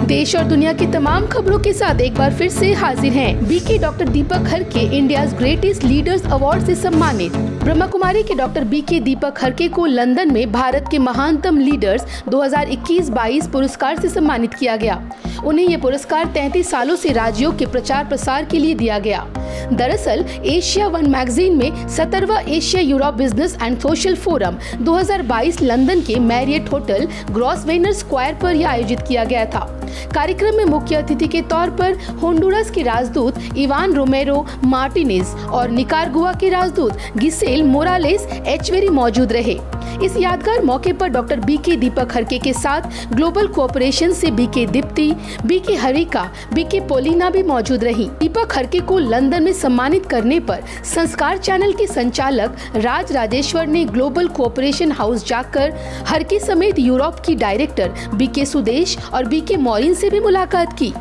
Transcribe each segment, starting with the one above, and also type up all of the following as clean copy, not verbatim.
देश और दुनिया की तमाम खबरों के साथ एक बार फिर से हाजिर हैं। बीके डॉक्टर दीपक हरके इंडियाज ग्रेटेस्ट लीडर्स अवार्ड से सम्मानित। ब्रह्मा कुमारी के डॉक्टर बीके दीपक हरके को लंदन में भारत के महानतम लीडर्स 2021-22 पुरस्कार से सम्मानित किया गया। उन्हें ये पुरस्कार 33 सालों से राजयोग के प्रचार प्रसार के लिए दिया गया। दरअसल एशिया वन मैगजीन में 17वां Asia Europe business and social forum 2022 London के मैरियट होटल ग्रॉसवेनर स्क्वायर पर यह आयोजित किया गया था। कार्यक्रम में मुख्य अतिथि के तौर पर होंडुरास के राजदूत इवान रोमेरो मार्टिनेज और निकारागुआ के राजदूत गिसेल मोरालेस एचवेरी मौजूद रहे। इस यादगार मौके पर डॉक्टर बीके दीपक हरके के साथ ग्लोबल कोऑपरेशन से BK Deepti, BK Harika, BK Polina भी मौजूद रही। दीपक हरके को लंदन में सम्मानित करने पर संस्कार चैनल के संचालक राज राजेश्वर ने ग्लोबल कोऑपरेशन हाउस जाकर हरके समेत यूरोप की डायरेक्टर बीके सुदेश और बीके मॉरिन से भी मुलाकात की।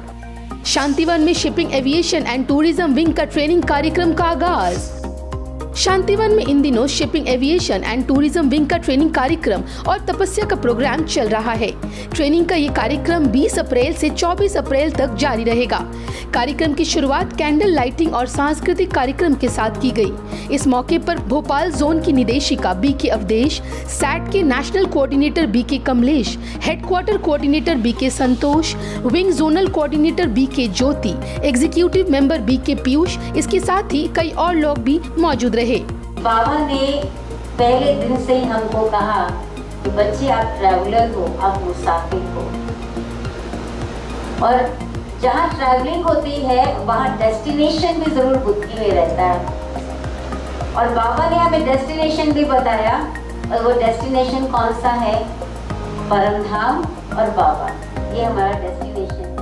शांतिवन में shipping aviation and tourism wing का ट्रेनिंग कार्यक्रम का आगाज। शांतिवन में इन दिनों shipping aviation and tourism wing का ट्रेनिंग कार्यक्रम और तपस्या का प्रोग्राम चल रहा है। ट्रेनिंग का ये कार्यक्रम 20 अप्रैल से 24 अप्रैल तक जारी रहेगा। कार्यक्रम की शुरुआत कैंडल लाइटिंग और सांस्कृतिक कार्यक्रम के साथ की गई। इस मौके पर भोपाल जोन की निदेशिका बीके अवधेश, सैट के national coordinator BK Kamlesh, headquarter coordinator BK Santosh, wing zonal coordinator BK Jyoti, executive member BK Piyush, इसके साथ ही कई और लोग भी मौजूद रहे। बाबा ने पहले दिन से ही हमको कहा कि बच्चे आप ट्रैवलर हो, आप मुसाफिर हो, और जहाँ ट्रैवलिंग होती है वहाँ डेस्टिनेशन भी जरूर बुद्धि में रहता है। और बाबा ने हमें डेस्टिनेशन भी बताया, और वो डेस्टिनेशन कौन सा है? परम धाम और बाबा, ये हमारा डेस्टिनेशन है।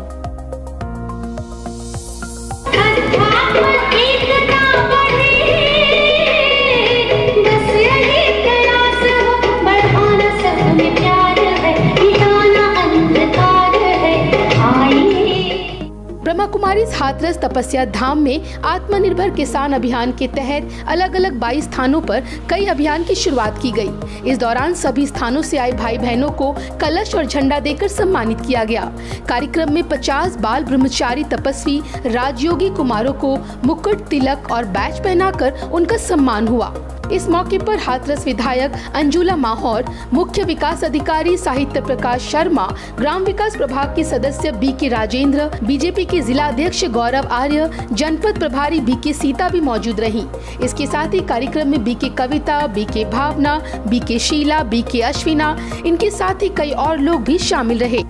ब्रह्मा कुमारी हाथरस तपस्या धाम में आत्मनिर्भर किसान अभियान के तहत अलग अलग 22 स्थानों पर कई अभियान की शुरुआत की गई। इस दौरान सभी स्थानों से आए भाई बहनों को कलश और झंडा देकर सम्मानित किया गया। कार्यक्रम में 50 बाल ब्रह्मचारी तपस्वी राजयोगी कुमारों को मुकुट, तिलक और बैच पहनाकर उनका सम्मान हुआ। इस मौके पर हाथरस विधायक अंजुला माहौर, मुख्य विकास अधिकारी साहित्य प्रकाश शर्मा, ग्राम विकास प्रभाग के सदस्य बीके राजेंद्र, बीजेपी के जिला अध्यक्ष गौरव आर्य, जनपद प्रभारी बीके सीता भी मौजूद रहीं। इसके साथ ही कार्यक्रम में बीके कविता, बीके भावना, बीके शीला, बीके अश्विना, इनके साथ ही कई और लोग भी शामिल रहे।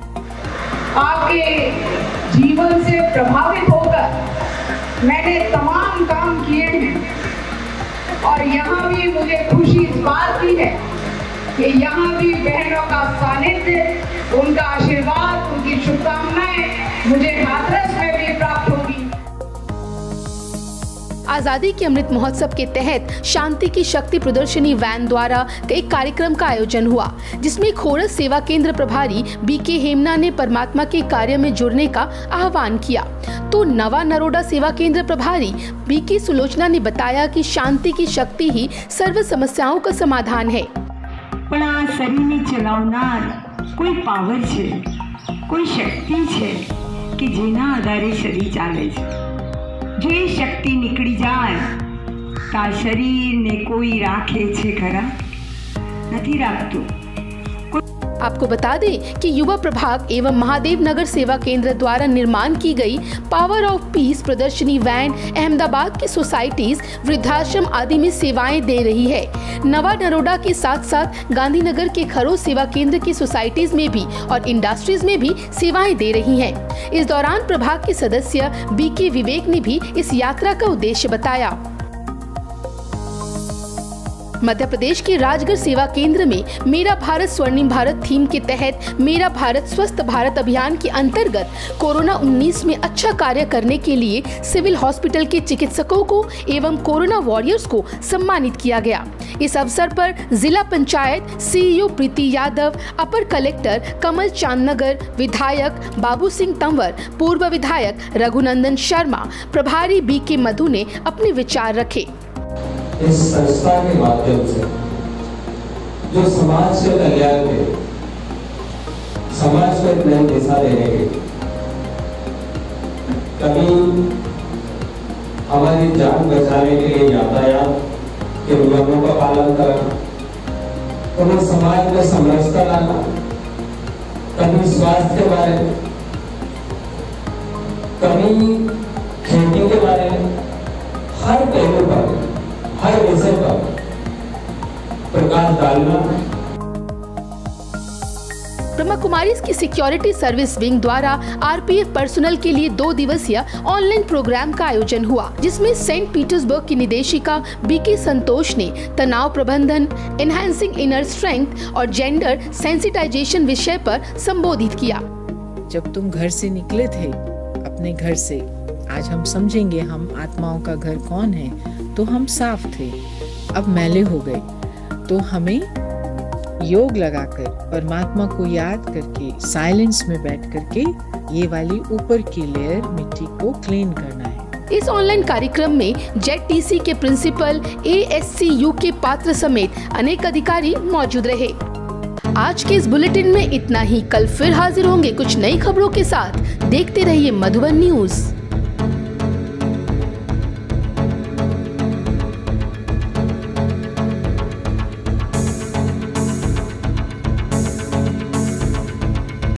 आपके जीवन से प्रभावित होकर मैंने तमाम काम किए हैं, और यहाँ भी मुझे खुशी इस बात की है कि यहाँ भी बहनों का सानिध्य, उनका आशीर्वाद, उनकी शुभकामनाएं मुझे हाथरस में भी प्राप्त होगी। आजादी के अमृत महोत्सव के तहत शांति की शक्ति प्रदर्शनी वैन द्वारा एक कार्यक्रम का आयोजन हुआ, जिसमें खोरस सेवा केंद्र प्रभारी बीके हेमना ने परमात्मा के कार्य में जुड़ने का आह्वान किया, तो नवा नरोडा सेवा केंद्र प्रभारी बीके सुलोचना ने बताया कि शांति की शक्ति ही सर्व समस्याओं का समाधान है। પણ આ શરીરને ચલાવનાર કોઈ પાવર છે, કોઈ શક્તિ છે કે જેના આધારે શરીર ચાલે છે। જો એ શક્તિ નીકળી જાય તો આ શરીરને કોઈ રાખે છે ખરા? નથી રાખતું। आपको बता दें कि युवा प्रभाग एवं महादेव नगर सेवा केंद्र द्वारा निर्माण की गई पावर ऑफ पीस प्रदर्शनी वैन अहमदाबाद की सोसाइटीज, वृद्धाश्रम आदि में सेवाएं दे रही है। नवा नरोडा के साथ साथ गांधीनगर के खरों सेवा केंद्र की सोसाइटीज में भी और इंडस्ट्रीज में भी सेवाएं दे रही हैं। इस दौरान प्रभाग के सदस्य बीके विवेक ने भी इस यात्रा का उद्देश्य बताया। मध्य प्रदेश के राजगढ़ सेवा केंद्र में मेरा भारत स्वर्णिम भारत थीम के तहत मेरा भारत स्वस्थ भारत अभियान के अंतर्गत कोरोना 19 में अच्छा कार्य करने के लिए सिविल हॉस्पिटल के चिकित्सकों को एवं कोरोना वॉरियर्स को सम्मानित किया गया। इस अवसर पर जिला पंचायत सीईओ प्रीति यादव, अपर कलेक्टर कमल चांदनगर, विधायक बाबू सिंह तंवर, पूर्व विधायक रघुनंदन शर्मा, प्रभारी बीके मधु ने अपने विचार रखे। इस संस्था के माध्यम से जो समाज के कल्याण के, समाज को एक नई दिशा देने के कभी हमारी जान बचाने के लिए यातायात के नियमों का पालन करना, कभी समाज में समरसता लाना, कभी स्वास्थ्य के बारे में, कभी खेती के बारे में, हर पहलू पर, हर विषय पर प्रकाश डालना। ब्रह्मा कुमारीज की सिक्योरिटी सर्विस विंग द्वारा आरपीएफ पर्सनल के लिए 2 दिवसीय ऑनलाइन प्रोग्राम का आयोजन हुआ, जिसमें सेंट पीटर्सबर्ग की निदेशिका बीके संतोष ने तनाव प्रबंधन, एनहांसिंग इनर स्ट्रेंथ और जेंडर सेंसिटाइजेशन विषय पर संबोधित किया। जब तुम घर से निकले थे अपने घर से, आज हम समझेंगे हम आत्माओं का घर कौन है, तो हम साफ थे, अब मैले हो गए। तो हमें योग लगाकर परमात्मा को याद करके साइलेंस में बैठ करके ये वाली ऊपर की लेयर मिट्टी को क्लीन करना है। इस ऑनलाइन कार्यक्रम में जेडटीसी के प्रिंसिपल, ASCU के पात्र समेत अनेक अधिकारी मौजूद रहे। आज के इस बुलेटिन में इतना ही। कल फिर हाजिर होंगे कुछ नई खबरों के साथ। देखते रहिए मधुबन न्यूज।